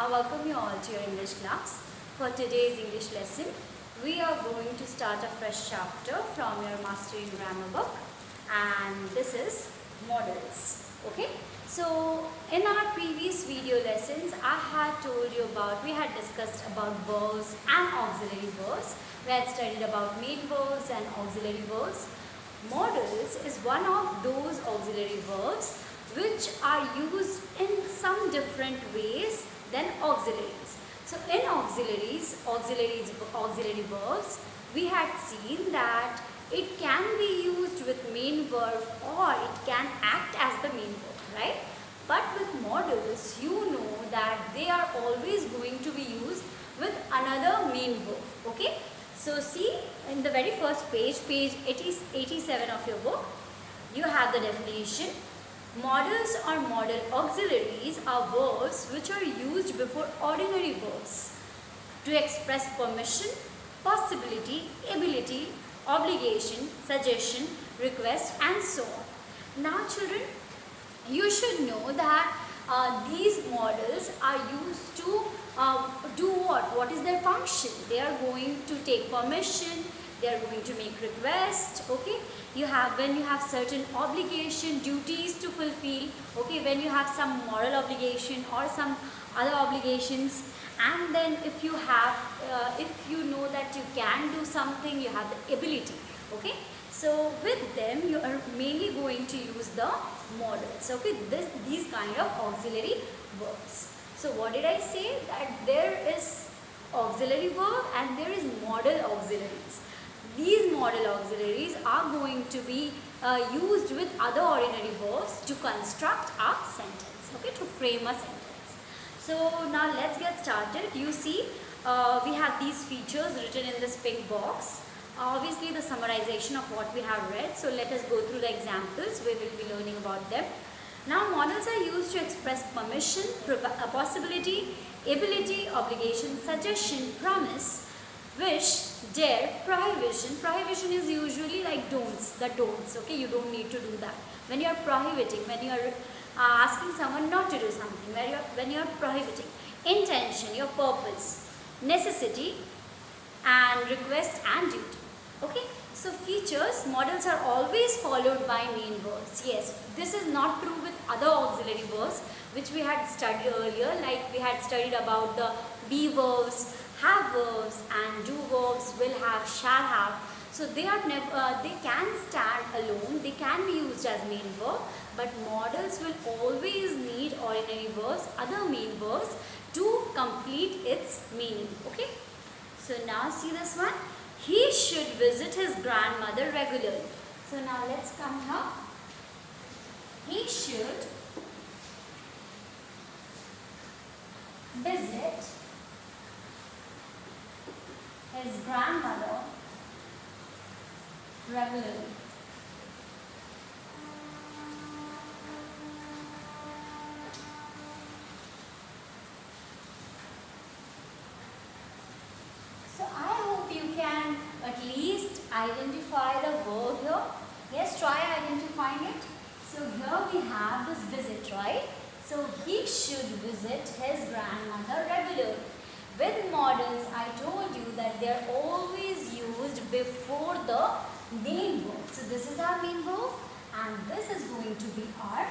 I welcome you all to your English class. For today's English lesson, we are going to start a fresh chapter from your Mastering Grammar book, and this is models. Okay? So, in our previous video lessons, I had told you about, we had discussed about verbs and auxiliary verbs. We had studied about main verbs and auxiliary verbs. Models is one of those auxiliary verbs which are used in some different ways than auxiliaries. So in auxiliary verbs, we had seen that it can be used with main verb or it can act as the main verb, right? But with models, you know that they are always going to be used with another main verb, okay? So see, in the very first page, page 87 of your book, you have the definition. Models or modal auxiliaries are verbs which are used before ordinary verbs to express permission, possibility, ability, obligation, suggestion, request, and so on. Now children, you should know that these models are used to do what? What is their function? They are going to take permission, they are going to make requests, okay? When you have certain obligation, duties to fulfill, okay? When you have some moral obligation or some other obligations, and then if you have, if you know that you can do something, you have the ability, okay? So with them, you are mainly going to use the models, okay? These kind of auxiliary verbs. So what did I say? That there is auxiliary verb and there is modal auxiliaries. These modal auxiliaries are going to be used with other ordinary verbs to construct a sentence, okay? To frame a sentence. So now let's get started. You see, we have these features written in this pink box. Obviously the summarization of what we have read. So let us go through the examples. We will be learning about them. Now models are used to express permission, possibility, ability, obligation, suggestion, promise, wish, dare, prohibition. Prohibition is usually like don'ts, the don'ts, okay? You don't need to do that. When you are prohibiting, when you are asking someone not to do something, when you are prohibiting. Intention, your purpose, necessity, and request and duty. Okay, so features, models are always followed by main verbs. Yes, this is not true with other auxiliary verbs which we had studied earlier, like we had studied about the be verbs, have verbs, and do verbs, will have, shall have. So they are never, they can stand alone, they can be used as main verb, but models will always need ordinary verbs, other main verbs to complete its meaning. Okay, so now see this one. He should visit his grandmother regularly. So now let's come here. He should visit his grandmother regularly. So I hope you can at least identify the verb here. Yes, try identifying it. So here we have this visit, right? So he should visit his grandmother regularly. With models, I told you that they are always used before the main verb. So this is our main verb and this is going to be our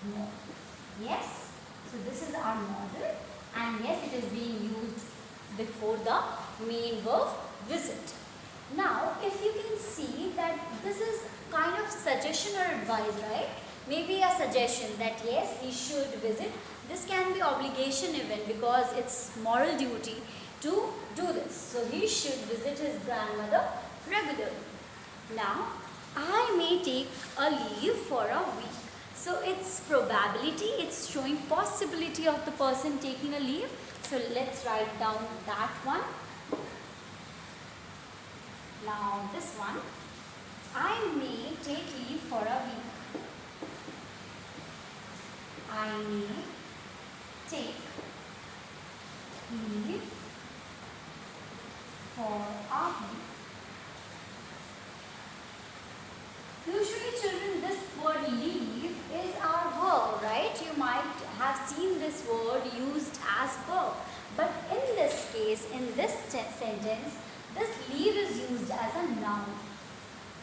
model. Yes? So this is our model and yes, it is being used before the main verb visit. Now, if you can see that this is kind of suggestion or advice, right? Maybe a suggestion that yes, he should visit. This can be obligation even because it's moral duty to do this. So he should visit his grandmother regularly. Now, I may take a leave for a week. So it's probability, it's showing possibility of the person taking a leave. So let's write down that one. Now this one, I may take leave for a week. I may take leave for a week. Usually children, this word leave is our verb, right? You might have seen this word used as verb. sentence, this leave is used as a noun.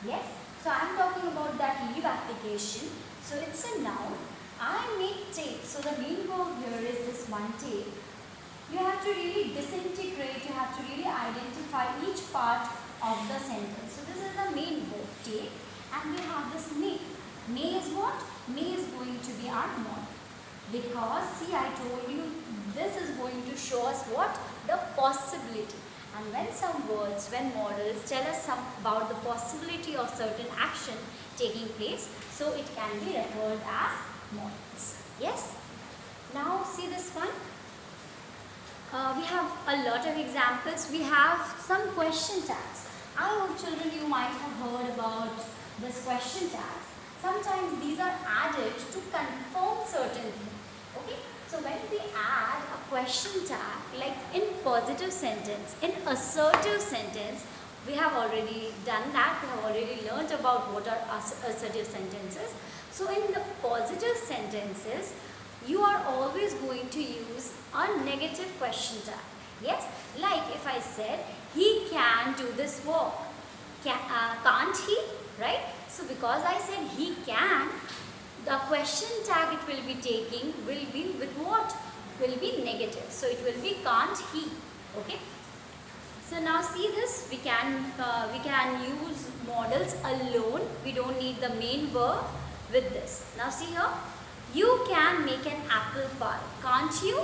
Yes, so I am talking about that leave application. So it's a noun. I make tape. So the main verb here is this one tape. You have to really disintegrate, you have to really identify each part of the sentence. So this is the main verb, take, and we have this may. May is what? May is going to be our model. Because see, I told you this is going to show us what? The possibility. And when some words, when models tell us about the possibility of certain action taking place, so it can be referred as models. Yes? Now see this one. We have a lot of examples. We have some question tags. I hope children you might have heard about this question tags. Sometimes these are added to confirm certain things. Okay? So when we add a question tag, like in positive sentence, in assertive sentence, we have already done that. We have already learned about what are assertive sentences. So in the positive sentences, you are always going to use a negative question tag. Yes, like if I said, he can do this work. Can't he? Right? So because I said he can, the question tag it will be taking will be with what? Will be negative. So it will be can't he. Okay? So now see this, we can use models alone. We don't need the main verb with this. Now see here. You can make an apple pie, can't you?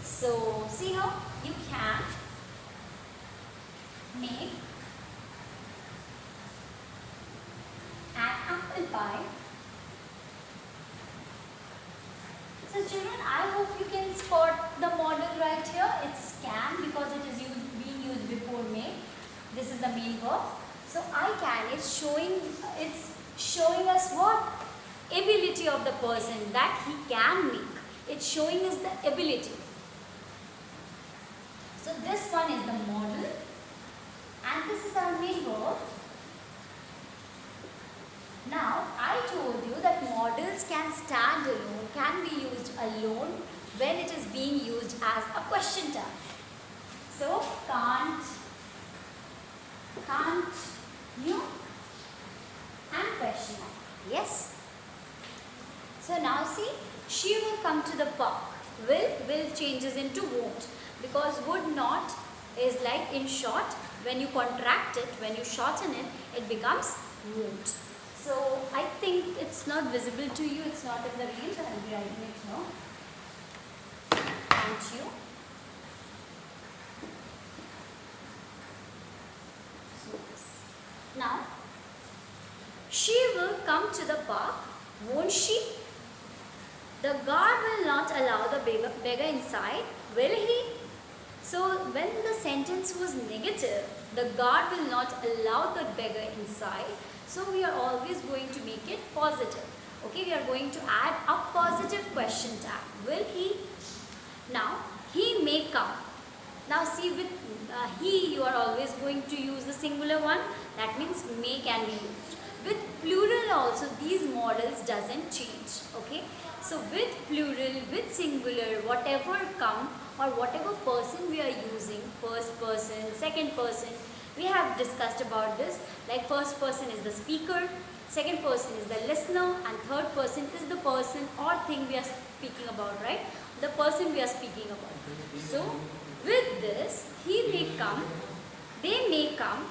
So, see here, you can make an apple pie. So children, I hope you can spot the model right here. It's can because it is being used before make. This is the main verb. So I can, it's showing us what? Ability of the person that he can make. It's showing us the ability. So this one is the model and this is our main verb. Now I told you that models can stand alone, can be used alone when it is being used as a question tag. So can't you and question mark. Yes. So now see, she will come to the park. Will changes into won't. Because would not is like in short, when you contract it, when you shorten it, it becomes won't. So I think it's not visible to you, it's not in the range, I will be writing it now. Can't you? So this. Now, she will come to the park, won't she? The guard will not allow the beggar inside, will he? So when the sentence was negative, the guard will not allow the beggar inside. So we are always going to make it positive. Okay, we are going to add a positive question tag. Will he? Now, he may come. Now see with he, you are always going to use the singular one. That means may can be used. With plural also, these models doesn't change. Okay. So with plural, with singular, whatever come or whatever person we are using, first person, second person, we have discussed about this. Like first person is the speaker, second person is the listener, and third person is the person or thing we are speaking about, right? The person we are speaking about. So with this, he may come, they may come,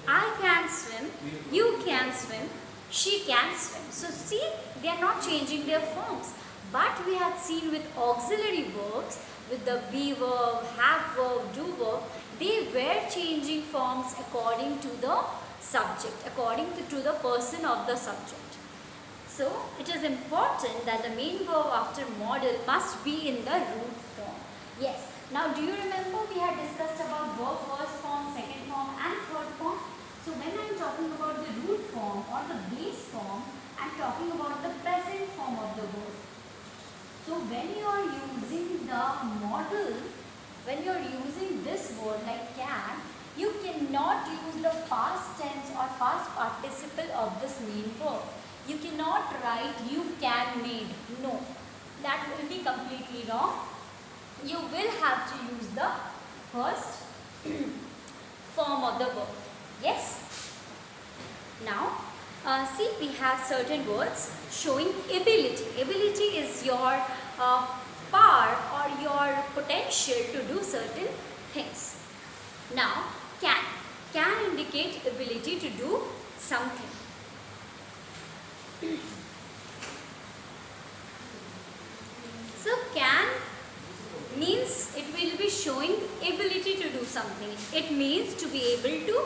I can swim, you can swim, she can swim. So see, they are not changing their forms. But we have seen with auxiliary verbs, with the be verb, have verb, do verb, they were changing forms according to the subject, according to the person of the subject. So it is important that the main verb after model must be in the root form. Yes. Now do you remember we had discussed about verb first form, second form and third form? So when I am talking about the root form or the base form, I am talking about the present form of the verb. So when you are using the model, when you are using this word like can, you cannot use the past tense or past participle of this main verb. You cannot write you can made. No, that will be completely wrong. You will have to use the first form of the verb. Yes? Now, see, we have certain words showing ability. Ability is your power or your potential to do certain things. Now, can. Can indicate ability to do something. So, can means it will be showing ability to do something. It means to be able to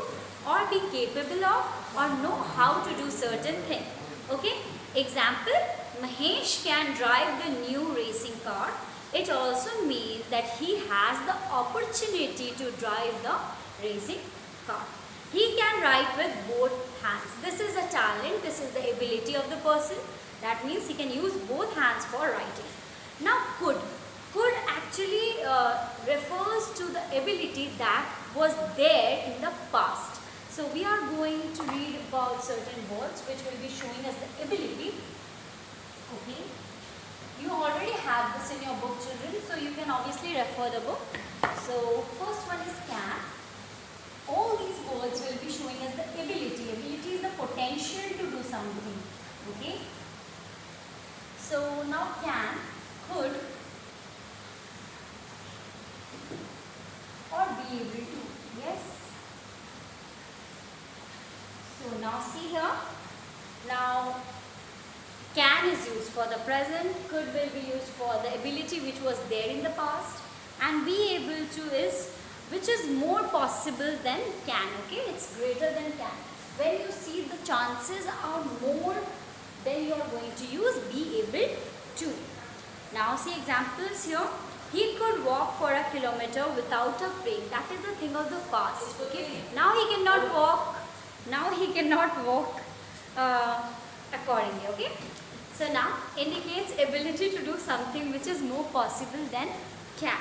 or be capable of or know how to do certain thing. Okay? Example, Mahesh can drive the new racing car. It also means that he has the opportunity to drive the racing car. He can write with both hands. This is a talent, this is the ability of the person. That means he can use both hands for writing. Now, could. Could actually refers to the ability that was there in the past. So, we are going to read about certain words which will be showing us the ability. Okay. You already have this in your book, children, so you can obviously refer the book. So, first one is can. All these words will be showing us the ability. Ability is the potential to do something. Okay. So, now can, could, or be able to. Yes. So now see here. Now can is used for the present, could will be used for the ability which was there in the past, and be able to is which is more possible than can. Okay, it's greater than can. When you see the chances are more, then you are going to use be able to. Now see examples here. He could walk for a kilometer without a break. That is the thing of the past. Okay. Now he cannot walk. Now he cannot walk accordingly. Okay. So now indicates ability to do something which is more possible than can.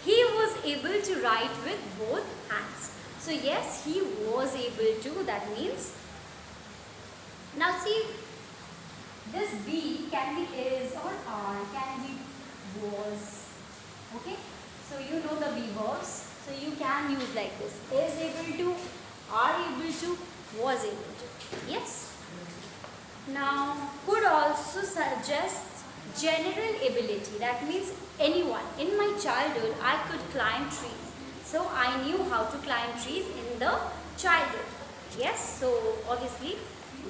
He was able to write with both hands. So yes, he was able to. That means. Now see, this be can be is or are, can be was. Okay, so you know the be verbs, so you can use like this: is able to, are able to, was able to. Yes. Now, could also suggest general ability. That means anyone. In my childhood, I could climb trees, so I knew how to climb trees in the childhood. Yes. So obviously,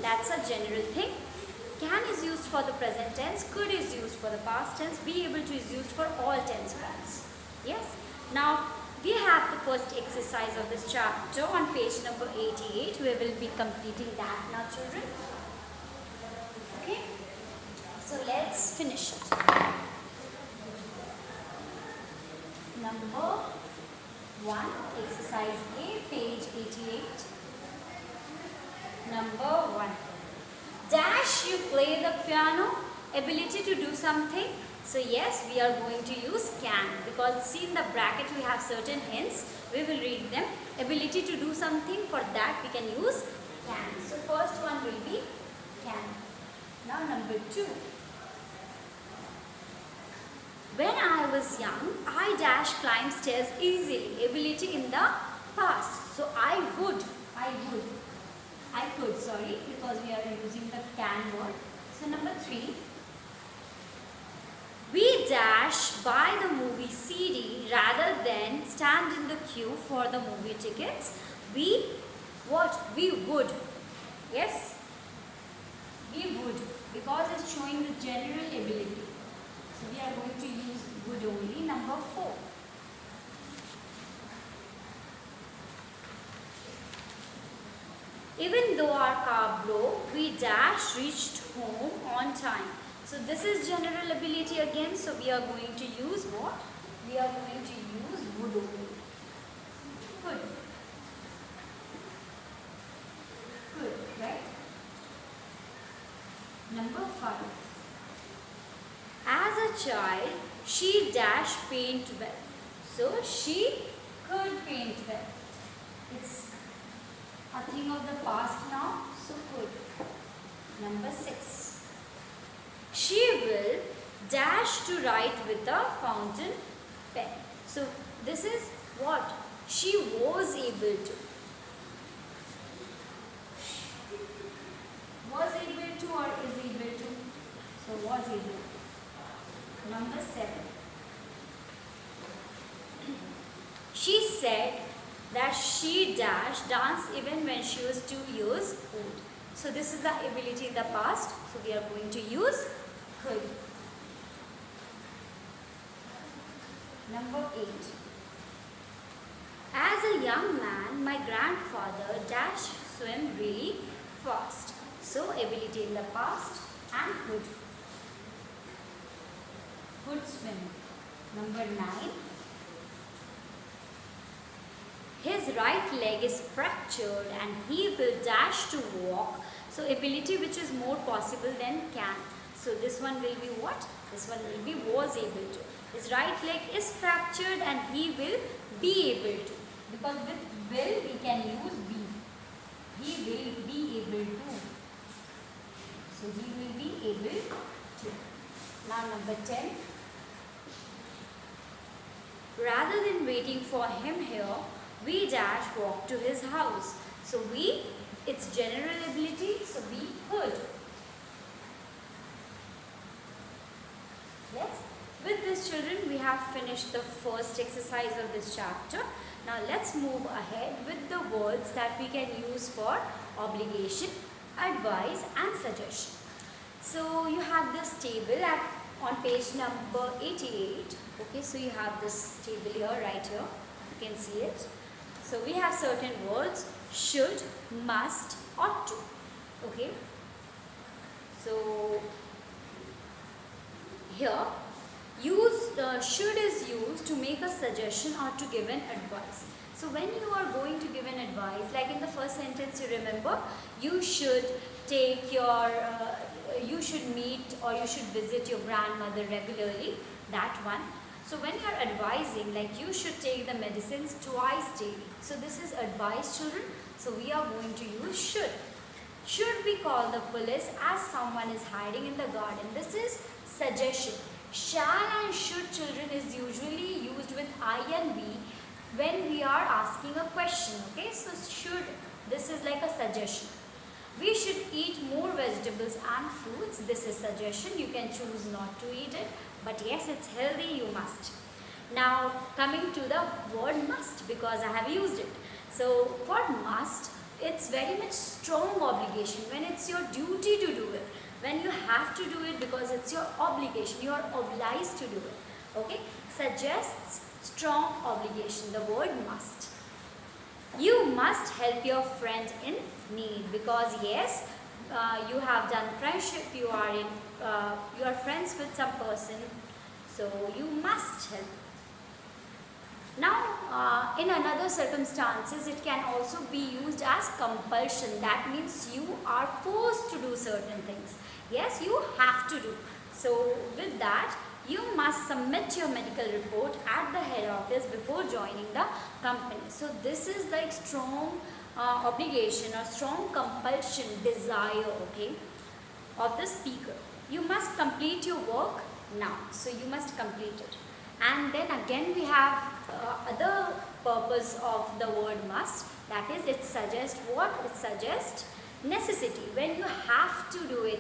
that's a general thing. Can is used for the present tense, could is used for the past tense, be able to is used for all tense forms. Yes. Now, we have the first exercise of this chapter on page number 88. We will be completing that now, children. Okay. So, let's finish it. Number 1, exercise A, page 88. Number 1. Dash, you play the piano, ability to do something. So yes, we are going to use can, because see in the bracket we have certain hints. We will read them. Ability to do something, for that we can use can. So first one will be can. Now number 2. When I was young, I dash climb stairs easily. Ability in the past. So I could, sorry, because we are using the can word. So number 3, we dash buy the movie CD rather than stand in the queue for the movie tickets. We would. Yes, we would, because it's showing the general ability. So we are going to use would only. Number 4. Even though our car broke, we reached home on time. So this is general ability again. So we are going to use what? We are going to use would only. Good. Good, right? Number 5. As a child, she paint well. So she could paint well. It's a thing of the past now, so could. Number 6. She will to write with a fountain pen. So this is what? She was able to. So was able. Number 7. She said that she danced even when she was 2 years old. So this is the ability in the past. So we are going to use could. Number 8. As a young man, my grandfather swim really fast. So ability in the past and could. Could swim. Number 9. His right leg is fractured and he will dash to walk. So ability which is more possible than can. So this one will be what? This one will be was able to. His right leg is fractured and he will be able to. Because with will we can use be. He will be able to. So he will be able to. Now number 10. Rather than waiting for him here, we walk to his house. So we, it's general ability, so we could. Yes. With this, children, we have finished the first exercise of this chapter. Now let's move ahead with the words that we can use for obligation, advice and suggestion. So you have this table on page number 88. Okay, so you have this table here, right here. You can see it. So we have certain words: should, must, ought to. Okay. So here, should is used to make a suggestion or to give an advice. So when you are going to give an advice, like in the first sentence, you remember, you should take your, you should meet or you should visit your grandmother regularly. That one. So when you are advising, like you should take the medicines twice daily. So this is advice, children. So we are going to use should. Should we call the police as someone is hiding in the garden? This is suggestion. Shall and should, children, is usually used with I and we when we are asking a question. Okay, so should, this is like a suggestion. We should eat more vegetables and fruits. This is suggestion. You can choose not to eat it. But yes, it's healthy, you must. Now coming to the word must, because I have used it. So for must, it's very much strong obligation. When it's your duty to do it. When you have to do it because it's your obligation. You are obliged to do it. Okay. Suggests strong obligation. The word must. You must help your friend in need, because yes, you have done friendship, you are friends with some person, so you must help. Now in another circumstances, it can also be used as compulsion. That means you are forced to do certain things. Yes, you have to do. So with that, you must submit your medical report at the head office before joining the company. So this is like strong obligation or strong compulsion, desire, okay, of the speaker. You must complete your work now. So you must complete it. And then again we have other purpose of the word must. That is, it suggests what? It suggests necessity. When you have to do it,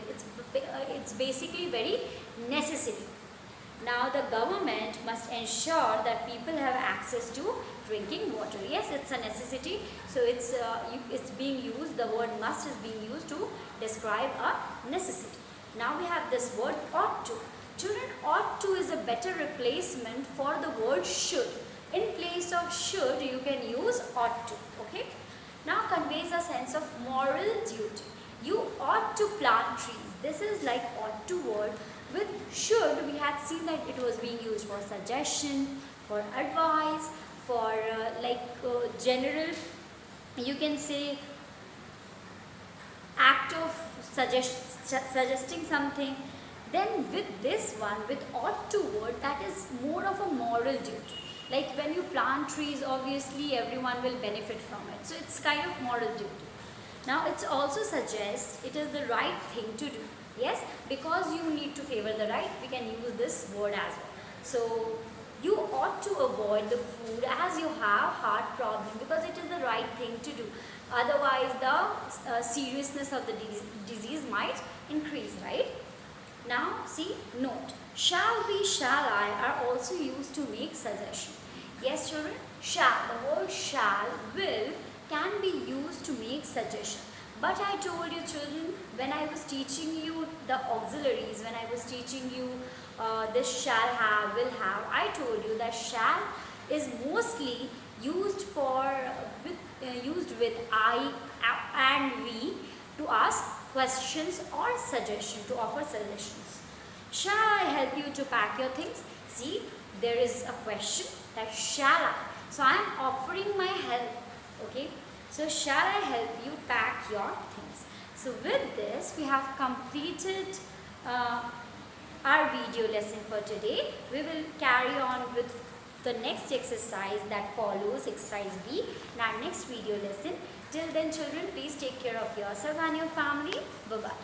it's basically very necessary. Now the government must ensure that people have access to drinking water. Yes, it's a necessity. So it's being used, the word must is being used to describe a necessity. Now we have this word ought to. Children, ought to is a better replacement for the word should. In place of should, you can use ought to. Okay. Now conveys a sense of moral duty. You ought to plant trees. This is like ought to word. With should, we had seen that it was being used for suggestion, for advice, for general, you can say, act of suggesting something. Then with this one, with ought to word, that is more of a moral duty. Like when you plant trees, obviously everyone will benefit from it. So it's kind of moral duty. Now it also suggests it is the right thing to do. Yes, because you need to favor the right, we can use this word as well. So you ought to avoid the food as you have heart problem, because it is the right thing to do. Otherwise the seriousness of the disease might increase, right? Now see, note, shall we, shall I are also used to make suggestion. Yes children, shall, the word shall, will can be used to make suggestion. But I told you children, when I was teaching you the auxiliaries, when I was teaching you this shall have, will have, I told you that shall is mostly used with I and we to ask questions or suggestion, to offer suggestions. Shall I help you to pack your things? See, there is a question that shall I. So I am offering my help. Okay. So shall I help you pack your things? So with this we have completed our video lesson for today. We will carry on with the next exercise that follows, exercise B, in our next video lesson. Till then children, please take care of yourself and your family. Bye-bye.